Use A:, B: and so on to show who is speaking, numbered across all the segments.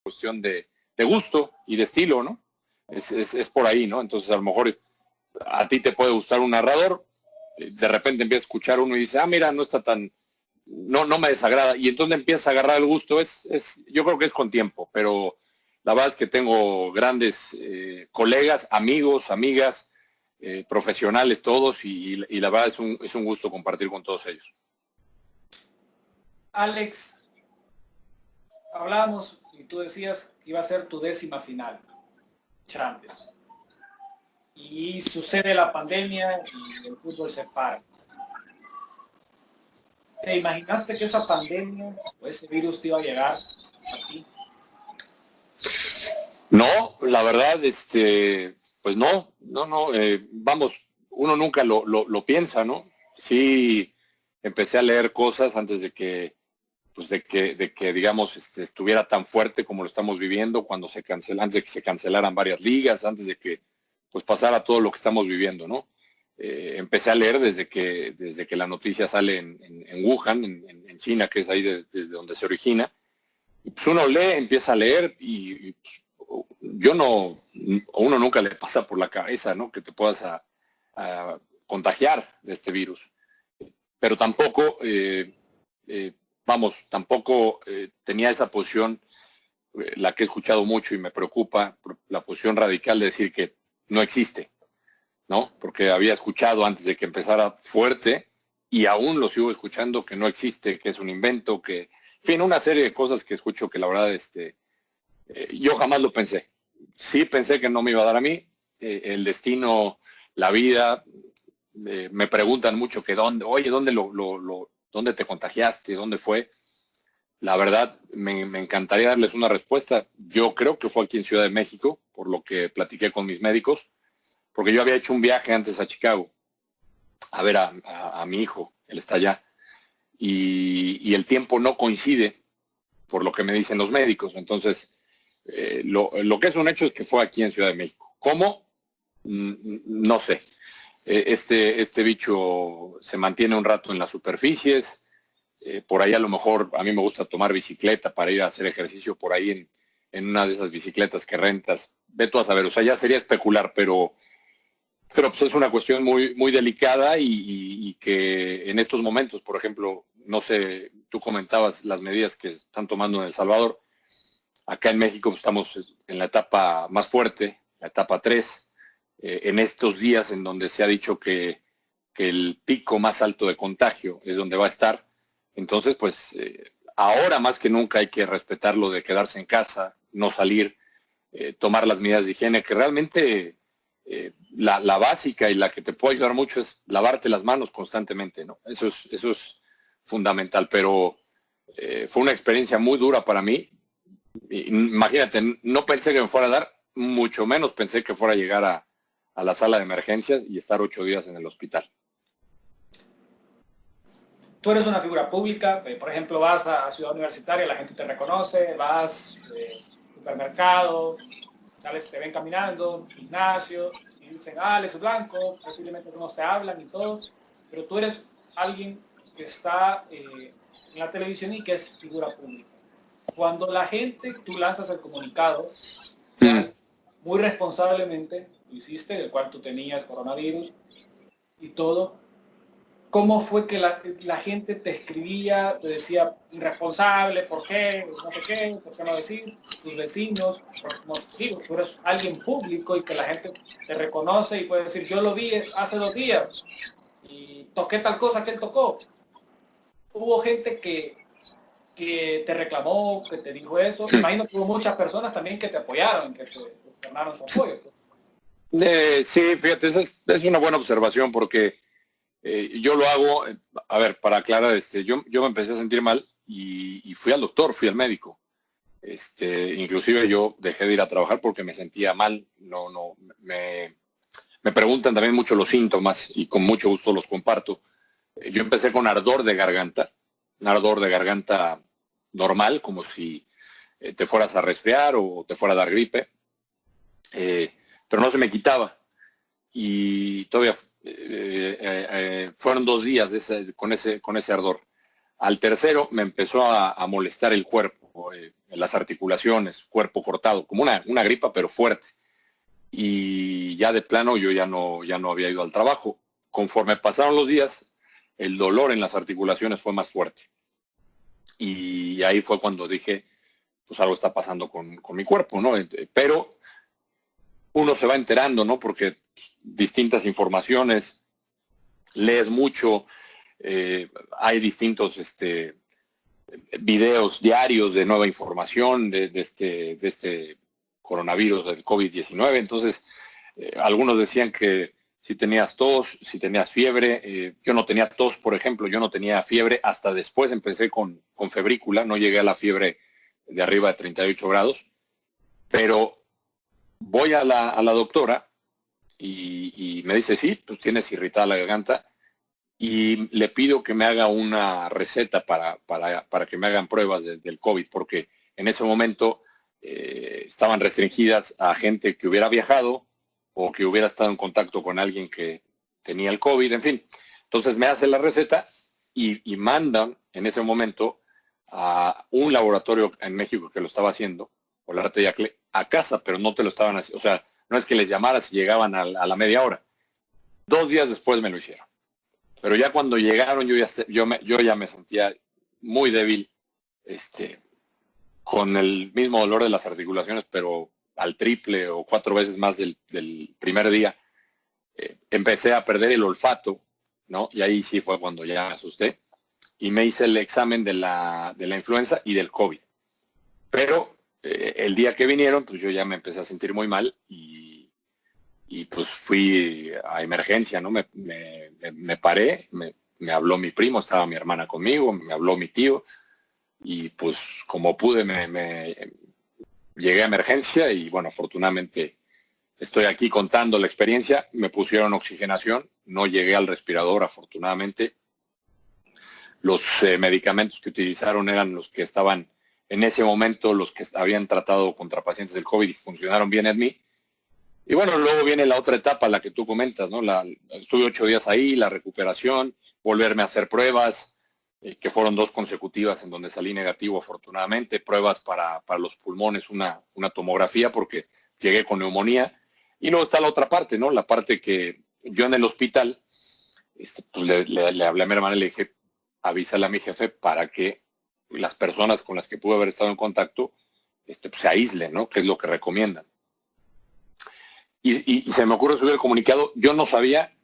A: cuestión de gusto y de estilo, ¿no? Es por ahí, ¿no? Entonces a lo mejor a ti te puede gustar un narrador, de repente empiezas a escuchar uno y dices, mira, no está tan, no me desagrada, y entonces empiezas a agarrar el gusto. Yo creo que es con tiempo, pero la verdad es que tengo grandes colegas, amigos, amigas, profesionales todos, y la verdad es un gusto compartir con todos ellos.
B: Alex, hablábamos y tú decías que iba a ser tu 10ª final Champions, y sucede la pandemia y el fútbol se para. ¿Te imaginaste que esa pandemia o ese virus te iba a llegar a ti?
A: No, la verdad, pues no, vamos, uno nunca lo piensa, ¿no? Sí, empecé a leer cosas antes de que digamos, estuviera tan fuerte como lo estamos viviendo, antes de que se cancelaran varias ligas, antes de que pues pasara todo lo que estamos viviendo, ¿no? Empecé a leer desde que la noticia sale en Wuhan, en China, que es ahí desde donde se origina. Y pues uno lee, empieza a leer, y pues, uno nunca le pasa por la cabeza, ¿no? Que te puedas a contagiar de este virus. Pero tampoco, tampoco tenía esa posición, la que he escuchado mucho y me preocupa, la posición radical de decir que no existe, ¿no? Porque había escuchado antes de que empezara fuerte, y aún lo sigo escuchando, que no existe, que es un invento, que, en fin, una serie de cosas que escucho que la verdad, yo jamás lo pensé. Sí pensé que no me iba a dar a mí, el destino, la vida, me preguntan mucho que ¿dónde te contagiaste? ¿Dónde fue? La verdad, me encantaría darles una respuesta. Yo creo que fue aquí en Ciudad de México, por lo que platiqué con mis médicos, porque yo había hecho un viaje antes a Chicago a ver a mi hijo, él está allá, y el tiempo no coincide, por lo que me dicen los médicos. Entonces, lo que es un hecho es que fue aquí en Ciudad de México. ¿Cómo? No sé. Este bicho se mantiene un rato en las superficies. Por ahí a lo mejor a mí me gusta tomar bicicleta para ir a hacer ejercicio por ahí en una de esas bicicletas que rentas. Ve tú a saber, o sea, ya sería especular, pero pues es una cuestión muy, muy delicada, y que en estos momentos, por ejemplo, no sé, tú comentabas las medidas que están tomando en El Salvador. Acá en México estamos en la etapa más fuerte, la etapa 3, en estos días en donde se ha dicho que el pico más alto de contagio es donde va a estar. Entonces, pues ahora más que nunca hay que respetar lo de quedarse en casa, no salir, tomar las medidas de higiene, que realmente la básica y la que te puede ayudar mucho es lavarte las manos constantemente, ¿no? Eso es fundamental, pero fue una experiencia muy dura para mí. Imagínate, no pensé que me fuera a dar, mucho menos pensé que fuera a llegar a la sala de emergencias y estar 8 días en el hospital.
B: Tú eres una figura pública, por ejemplo, vas a Ciudad Universitaria, la gente te reconoce, vas al supermercado, te ven caminando, gimnasio, y dicen, Alex Blanco, posiblemente algunos te hablan y todo, pero tú eres alguien que está en la televisión y que es figura pública. Cuando la gente, tú lanzas el comunicado, muy responsablemente lo hiciste, del cual tú tenías coronavirus y todo, ¿cómo fue que la gente te escribía, te decía irresponsable, por qué, no sé qué, por qué no decís, sus vecinos? Porque, como digo, tú eres alguien público y que la gente te reconoce y puede decir, yo lo vi hace 2 días y toqué tal cosa que él tocó. Hubo gente que te reclamó, que te dijo eso. Me imagino que hubo muchas personas también que te apoyaron, que te externaron su apoyo.
A: Sí, fíjate, esa es una buena observación, porque yo lo hago, a ver, para aclarar, yo me empecé a sentir mal y fui al doctor, fui al médico. Inclusive yo dejé de ir a trabajar porque me sentía mal. Me preguntan también mucho los síntomas y con mucho gusto los comparto. Yo empecé con ardor de garganta, un ardor de garganta normal, como si te fueras a resfriar o te fuera a dar gripe, pero no se me quitaba, y todavía fueron 2 días con ese ardor. Al tercero me empezó a molestar el cuerpo, en las articulaciones, cuerpo cortado, como una gripa, pero fuerte. Y ya de plano yo ya no había ido al trabajo. Conforme pasaron los días, el dolor en las articulaciones fue más fuerte. Y ahí fue cuando dije, pues algo está pasando con mi cuerpo, ¿no? Pero uno se va enterando, ¿no? Porque distintas informaciones, lees mucho, hay distintos videos diarios de nueva información de este coronavirus, del COVID-19. Entonces, algunos decían que si tenías tos, si tenías fiebre. Yo no tenía tos, por ejemplo, yo no tenía fiebre. Hasta después empecé con febrícula, no llegué a la fiebre de arriba de 38 grados. Pero voy a la doctora y me dice, sí, pues tienes irritada la garganta. Y le pido que me haga una receta para que me hagan pruebas del COVID, porque en ese momento estaban restringidas a gente que hubiera viajado o que hubiera estado en contacto con alguien que tenía el COVID, en fin. Entonces me hace la receta y mandan en ese momento a un laboratorio en México que lo estaba haciendo, o la Yacle, a casa, pero no te lo estaban haciendo. O sea, no es que les llamaras y llegaban a la media hora. 2 días después me lo hicieron. Pero ya cuando llegaron yo ya me sentía muy débil, con el mismo dolor de las articulaciones, pero al triple o 4 veces más del primer día. Empecé a perder el olfato, ¿no? Y ahí sí fue cuando ya me asusté. Y me hice el examen de la influenza y del COVID. Pero el día que vinieron, pues yo ya me empecé a sentir muy mal y pues fui a emergencia, ¿no? Me paré, me habló mi primo, estaba mi hermana conmigo, me habló mi tío, y pues como pude me llegué a emergencia y bueno, afortunadamente estoy aquí contando la experiencia. Me pusieron oxigenación, no llegué al respirador, afortunadamente. Los medicamentos que utilizaron eran los que estaban en ese momento, los que habían tratado contra pacientes del COVID y funcionaron bien en mí. Y bueno, luego viene la otra etapa, la que tú comentas, ¿no? Estuve 8 días ahí, la recuperación, volverme a hacer pruebas, que fueron 2 consecutivas en donde salí negativo, afortunadamente, pruebas para los pulmones, una tomografía, porque llegué con neumonía. Y luego está la otra parte, ¿no? La parte que yo en el hospital, pues le hablé a mi hermana y le dije, avísale a mi jefe para que las personas con las que pude haber estado en contacto, pues se aíslen, ¿no? Que es lo que recomiendan. Y se me ocurre subir el comunicado. Yo no sabía,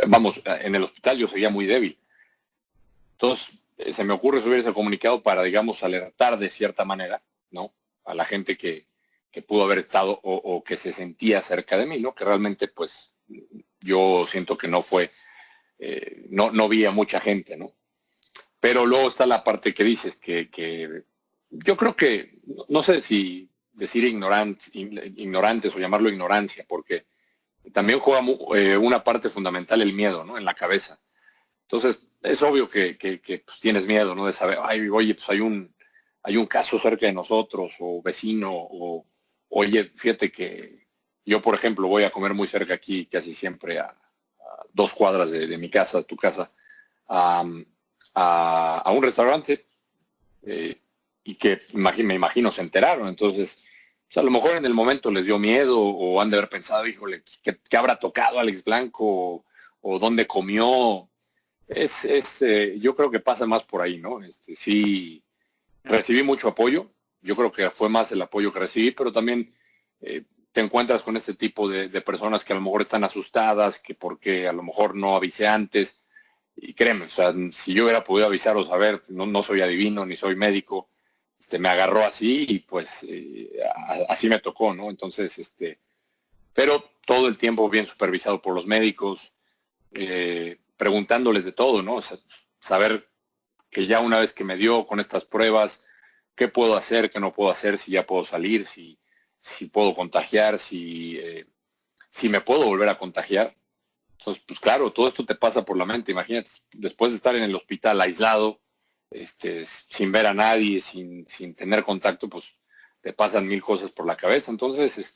A: vamos, en el hospital yo seguía muy débil. Entonces, se me ocurre subir ese comunicado para, digamos, alertar de cierta manera, ¿no? A la gente que pudo haber estado o que se sentía cerca de mí, ¿no? Que realmente, pues, yo siento que no fue, no vi a mucha gente, ¿no? Pero luego está la parte que dices, que yo creo que, no sé si decir ignorantes o llamarlo ignorancia, porque también juega una parte fundamental el miedo, ¿no? En la cabeza. Entonces, es obvio que pues, tienes miedo, ¿no? De saber, ay, oye, pues hay un caso cerca de nosotros, o vecino, o oye, fíjate que yo, por ejemplo, voy a comer muy cerca aquí, casi siempre a 2 cuadras de mi casa, de tu casa, a un restaurante, y que me imagino se enteraron. Entonces, pues a lo mejor en el momento les dio miedo o han de haber pensado, híjole, ¿qué habrá tocado Alex Blanco o dónde comió? Yo creo que pasa más por ahí, ¿no? Sí, recibí mucho apoyo. Yo creo que fue más el apoyo que recibí, pero también te encuentras con este tipo de personas que a lo mejor están asustadas, que porque a lo mejor no avisé antes. Y créeme, o sea, si yo hubiera podido avisaros, a ver, no soy adivino ni soy médico, me agarró así y pues así me tocó, ¿no? Entonces, pero todo el tiempo bien supervisado por los médicos, preguntándoles de todo, ¿no? O sea, saber que ya una vez que me dio con estas pruebas, qué puedo hacer, qué no puedo hacer, si ya puedo salir, si puedo contagiar, si me puedo volver a contagiar. Entonces, pues claro, todo esto te pasa por la mente. Imagínate, después de estar en el hospital aislado, sin ver a nadie, sin tener contacto, pues te pasan 1000 cosas por la cabeza. Entonces,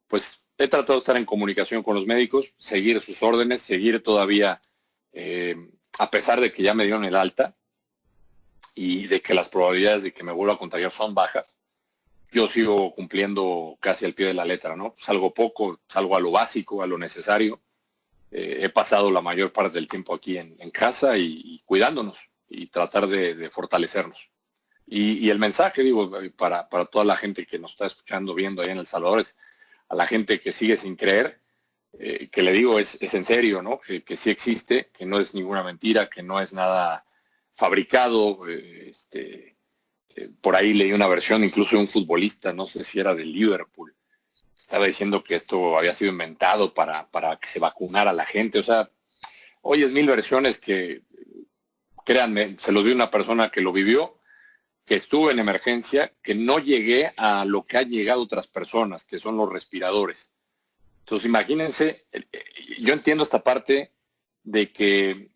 A: pues he tratado de estar en comunicación con los médicos, seguir sus órdenes, seguir todavía, a pesar de que ya me dieron el alta, y de que las probabilidades de que me vuelva a contagiar son bajas, yo sigo cumpliendo casi al pie de la letra, ¿no? Salgo poco, salgo a lo básico, a lo necesario. He pasado la mayor parte del tiempo aquí en casa y cuidándonos y tratar de fortalecernos. Y el mensaje, digo, para toda la gente que nos está escuchando, viendo ahí en El Salvador, es a la gente que sigue sin creer, que le digo, es en serio, ¿no? Que sí existe, que no es ninguna mentira, que no es nada fabricado. Por ahí leí una versión incluso de un futbolista, no sé si era de Liverpool, estaba diciendo que esto había sido inventado para que se vacunara a la gente. O sea, oyes mil versiones que, créanme, se los dio una persona que lo vivió, que estuvo en emergencia, que no llegué a lo que han llegado otras personas, que son los respiradores. Entonces, imagínense, yo entiendo esta parte de que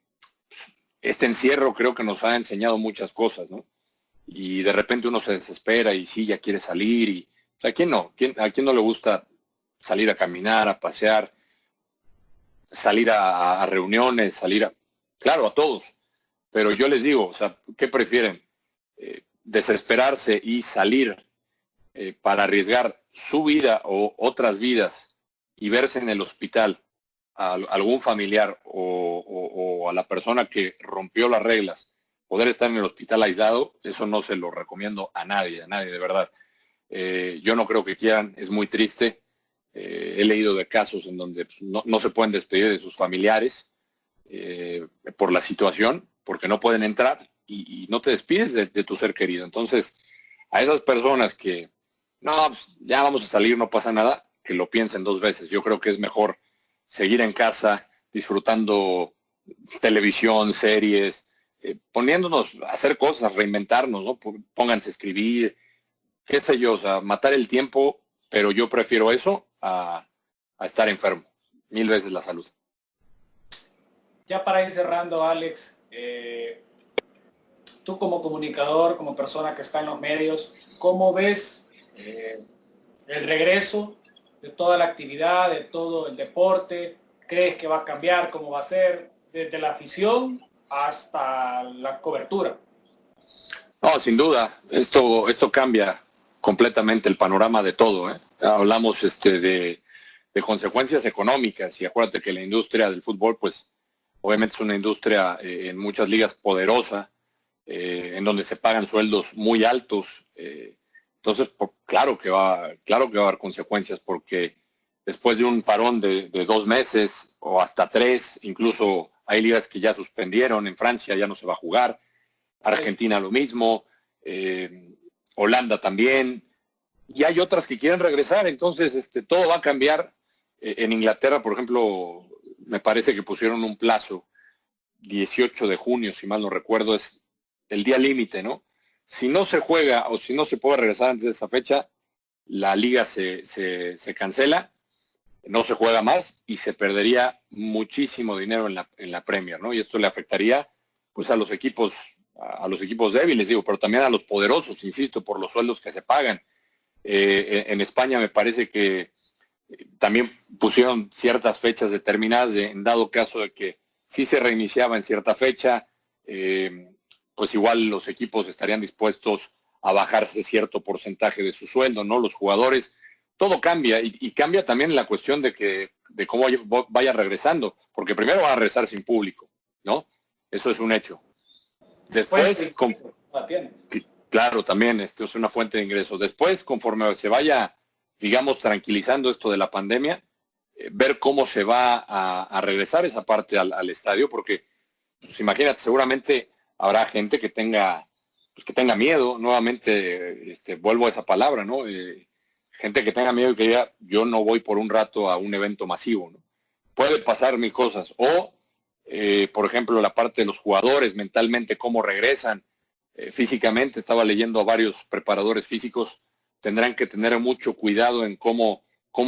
A: este encierro creo que nos ha enseñado muchas cosas, ¿no? Y de repente uno se desespera y sí, ya quiere salir. Y, o sea, ¿a quién no? ¿A quién no le gusta salir a caminar, a pasear, salir a reuniones, salir a... Claro, a todos. Pero yo les digo, o sea, ¿qué prefieren? Desesperarse y salir para arriesgar su vida o otras vidas y verse en el hospital a algún familiar o a la persona que rompió las reglas, poder estar en el hospital aislado, eso no se lo recomiendo a nadie, de verdad. Yo no creo que quieran, es muy triste. He leído de casos en donde no se pueden despedir de sus familiares por la situación, porque no pueden entrar y no te despides de tu ser querido. Entonces, a esas personas que, no, pues, ya vamos a salir, no pasa nada, que lo piensen dos veces. Yo creo que es mejor seguir en casa, disfrutando televisión, series, poniéndonos a hacer cosas, reinventarnos, ¿no? Pónganse a escribir, qué sé yo, o sea, matar el tiempo, pero yo prefiero eso a estar enfermo. Mil veces la salud.
B: Ya para ir cerrando, Alex, tú como comunicador, como persona que está en los medios, ¿cómo ves el regreso de toda la actividad, de todo el deporte? ¿Crees que va a cambiar? ¿Cómo va a ser? Desde la afición hasta la cobertura.
A: No, sin duda, esto cambia completamente el panorama de todo, ¿eh? Hablamos de consecuencias económicas y acuérdate que la industria del fútbol, pues obviamente es una industria en muchas ligas poderosa, en donde se pagan sueldos muy altos. Entonces, claro que va a haber consecuencias porque después de un parón de 2 meses o hasta 3, incluso hay ligas que ya suspendieron, en Francia ya no se va a jugar. Argentina lo mismo, Holanda también, y hay otras que quieren regresar, entonces todo va a cambiar. En Inglaterra, por ejemplo, me parece que pusieron un plazo, 18 de junio, si mal no recuerdo, es el día límite, ¿no? Si no se juega o si no se puede regresar antes de esa fecha, la liga se cancela, no se juega más y se perdería muchísimo dinero en la Premier, ¿no? Y esto le afectaría pues a los equipos débiles, digo, pero también a los poderosos, insisto, por los sueldos que se pagan. En España me parece que también pusieron ciertas fechas determinadas en dado caso de que si se reiniciaba en cierta fecha, pues igual los equipos estarían dispuestos a bajarse cierto porcentaje de su sueldo, ¿no? Los jugadores, todo cambia y cambia también la cuestión de cómo vaya regresando, porque primero va a regresar sin público, ¿no? Eso es un hecho. Después, claro, también esto es una fuente de ingresos. Después, conforme se vaya, digamos, tranquilizando esto de la pandemia, ver cómo se va a regresar esa parte al estadio, porque, pues, imagínate, seguramente habrá gente que tenga miedo, nuevamente, vuelvo a esa palabra, ¿no? Gente que tenga miedo y que diga, yo no voy por un rato a un evento masivo, ¿no? Puede pasar mil cosas. O, por ejemplo, la parte de los jugadores, mentalmente, cómo regresan, físicamente. Estaba leyendo a varios preparadores físicos, tendrán que tener mucho cuidado en cómo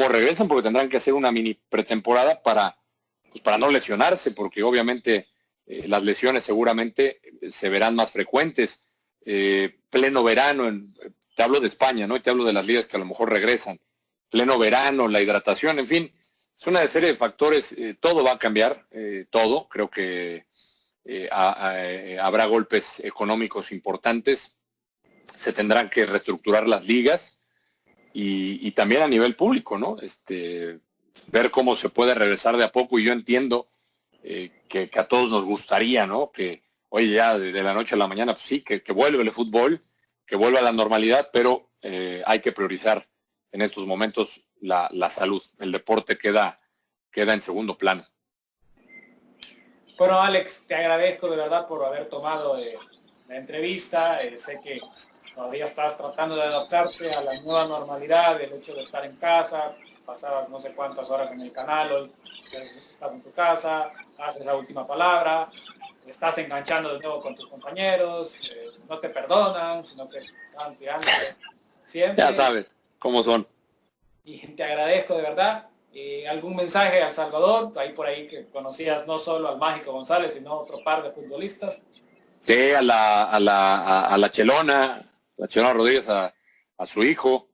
A: regresan, porque tendrán que hacer una mini pretemporada para no lesionarse, porque obviamente las lesiones seguramente se verán más frecuentes. Pleno verano, te hablo de España, ¿no? Y te hablo de las ligas que a lo mejor regresan. Pleno verano, la hidratación, en fin, es una serie de factores. Todo va a cambiar, todo. Creo que habrá golpes económicos importantes, se tendrán que reestructurar las ligas y también a nivel público, ¿no? Ver cómo se puede regresar de a poco, y yo entiendo que a todos nos gustaría, ¿no? Que, oye, ya de la noche a la mañana, pues sí, que vuelve el fútbol, que vuelva a la normalidad, pero hay que priorizar en estos momentos la salud. El deporte queda en segundo plano.
B: Bueno, Alex, te agradezco de verdad por haber tomado la entrevista. Sé que todavía estás tratando de adaptarte a la nueva normalidad, el hecho de estar en casa. Pasabas no sé cuántas horas en el canal, hoy estás en tu casa, haces la última palabra, estás enganchando de nuevo con tus compañeros, no te perdonan, sino que están tirando siempre.
A: Ya sabes cómo son.
B: Y te agradezco de verdad. ¿Algún mensaje a El Salvador? Ahí por ahí que conocías no solo al Mágico González, sino otro par de futbolistas.
A: Sí, a la Chelona Rodríguez, a su hijo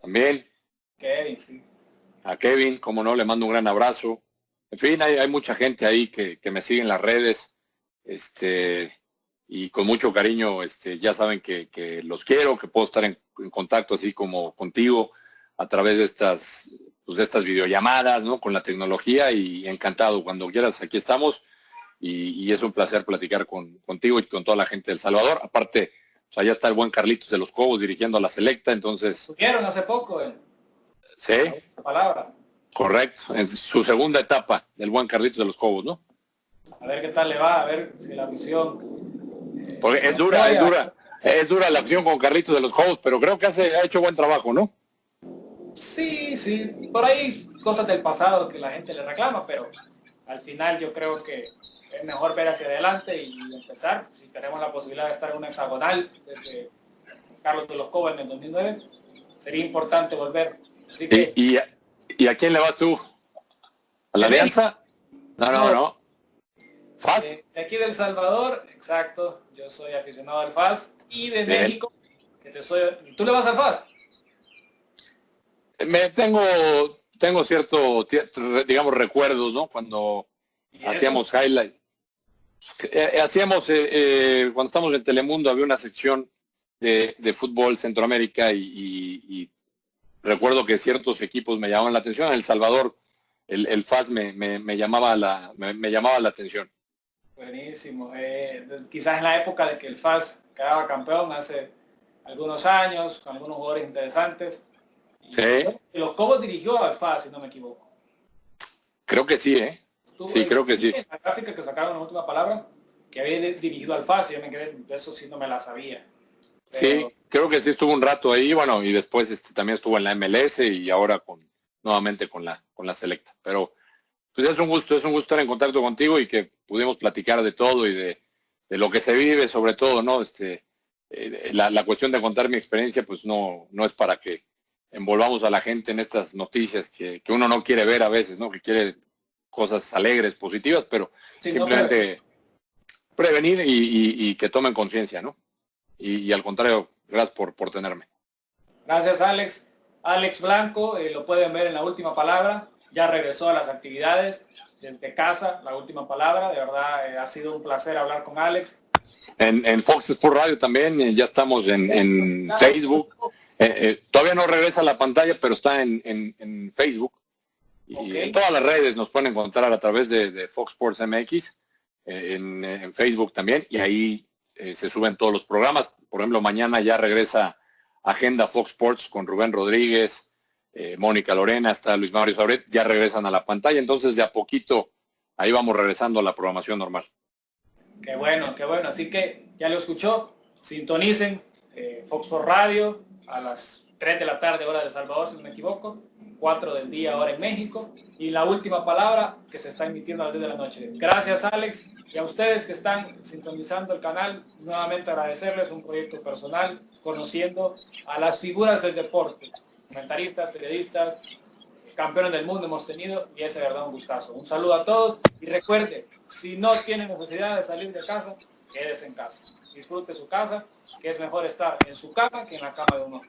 A: también.
B: Kevin, sí.
A: A Kevin, como no, le mando un gran abrazo. En fin, hay mucha gente ahí que me sigue en las redes, y con mucho cariño, ya saben que los quiero, que puedo estar en contacto así como contigo a través de estas videollamadas, ¿no? Con la tecnología, y encantado, cuando quieras, aquí estamos, y es un placer platicar contigo y con toda la gente de El Salvador. Aparte, pues allá está el buen Carlitos de los Cobos dirigiendo a la selecta, entonces...
B: ¿Subieron hace poco?
A: Sí.
B: La palabra.
A: Correcto, en su segunda etapa del buen Carlitos de los Cobos, ¿no?
B: A ver qué tal le va, a ver si la visión...
A: Porque es dura la acción con Carlitos de los Cobos, pero creo que ha hecho buen trabajo, ¿no?
B: Sí, por ahí cosas del pasado que la gente le reclama, pero al final yo creo que es mejor ver hacia adelante y empezar. Si tenemos la posibilidad de estar en un hexagonal desde Carlos de los Cobos en el 2009, sería importante volver. Así que...
A: ¿Y a quién le vas tú? ¿A la Alianza? No. ¿FAS?
B: De aquí de El Salvador, exacto, yo soy aficionado al FAS, y de
A: Bien.
B: México, ¿tú le vas al FAS?
A: Tengo cierto, digamos, recuerdos, ¿no? Cuando hacíamos highlight. Cuando estamos en Telemundo había una sección de fútbol Centroamérica, y recuerdo que ciertos equipos me llamaban la atención. En El Salvador el FAS me llamaba la atención.
B: Buenísimo. Quizás en la época de que el FAS quedaba campeón hace algunos años, con algunos jugadores interesantes.
A: Sí.
B: Y los Cobos dirigió al FAS, si no me equivoco.
A: Creo que sí, ¿eh? Sí, creo que sí.
B: En la gráfica que sacaron en la última palabra, que había dirigido al FAS, y yo me quedé, eso sí no me la sabía.
A: Pero... Sí, creo que sí estuvo un rato ahí, bueno, y después también estuvo en la MLS, y ahora nuevamente con la selecta. Pero pues es un gusto estar en contacto contigo, y que pudimos platicar de todo y de lo que se vive, sobre todo, ¿no? La cuestión de contar mi experiencia, pues no es para que envolvamos a la gente en estas noticias que uno no quiere ver a veces, ¿no? Que quiere cosas alegres, positivas, pero sí, simplemente prevenir y que tomen conciencia, ¿no? Y al contrario, gracias por tenerme.
B: Gracias, Alex. Alex Blanco, lo pueden ver en La Última Palabra, ya regresó a las actividades desde casa, La Última Palabra, de verdad ha sido un placer hablar con Alex.
A: En Fox Sports Radio también, ya estamos en Facebook. Todavía no regresa a la pantalla, pero está en Facebook. Y okay, en todas las redes nos pueden encontrar a través de Fox Sports MX, en Facebook también, y ahí se suben todos los programas. Por ejemplo, mañana ya regresa Agenda Fox Sports con Rubén Rodríguez, Mónica Lorena, hasta Luis Mario Sabret, ya regresan a la pantalla. Entonces, de a poquito, ahí vamos regresando a la programación normal.
B: Qué bueno, qué bueno. Así que ya lo escuchó, sintonicen Fox Sports Radio a las 3 de la tarde, hora de El Salvador, si no me equivoco, 4 del día, hora en México, y La Última Palabra, que se está emitiendo a las 10 de la noche. Gracias, Alex, y a ustedes que están sintonizando el canal, nuevamente agradecerles, un proyecto personal, conociendo a las figuras del deporte, comentaristas, periodistas, campeones del mundo hemos tenido, y es de verdad un gustazo. Un saludo a todos, y recuerde, si no tiene necesidad de salir de casa, quédese en casa. Disfrute su casa, que es mejor estar en su cama que en la cama de uno.